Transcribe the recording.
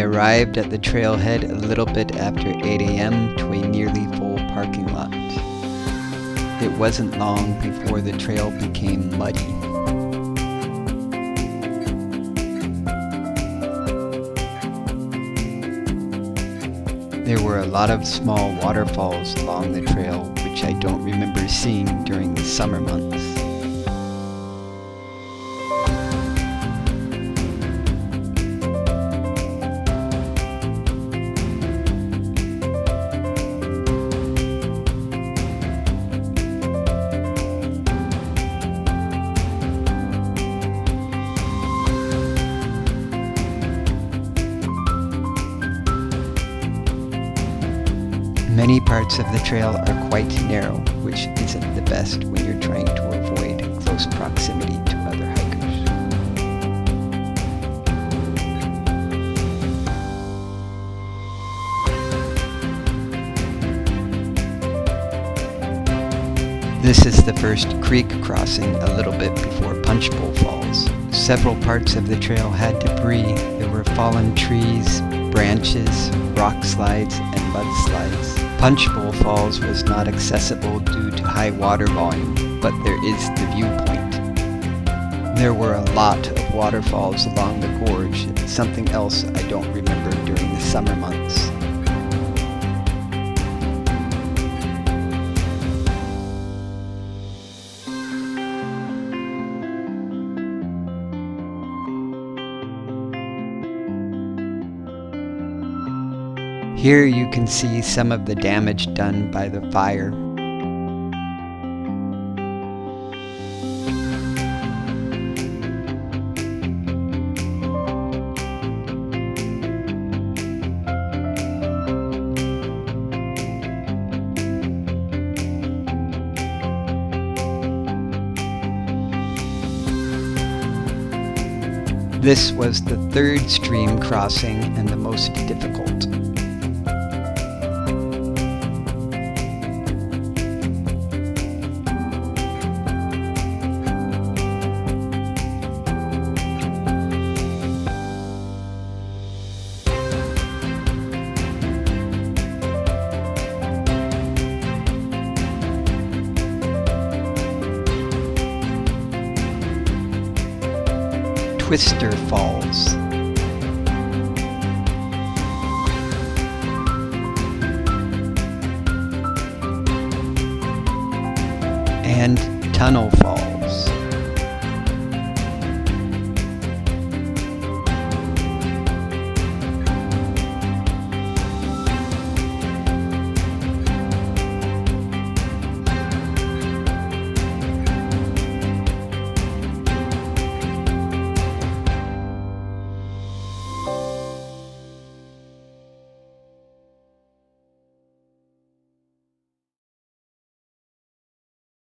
arrived at the trailhead a little bit after 8 a.m. to a nearly full parking lot. It wasn't long before the trail became muddy. There were a lot of small waterfalls along the trail, which I don't remember seeing during the summer months. Many parts of the trail are quite narrow, which isn't the best when you're trying to avoid close proximity to other hikers. This is the first creek crossing a little bit before Punch Bowl Falls. Several parts of the trail had debris. There were fallen trees, branches, rock slides, and mudslides. Punch Bowl Falls was not accessible due to high water volume, but there is the viewpoint. There were a lot of waterfalls along the gorge, something else I don't remember during the summer months. Here you can see some of the damage done by the fire. This was the third stream crossing and the most difficult. Twister Falls. And Tunnel Falls.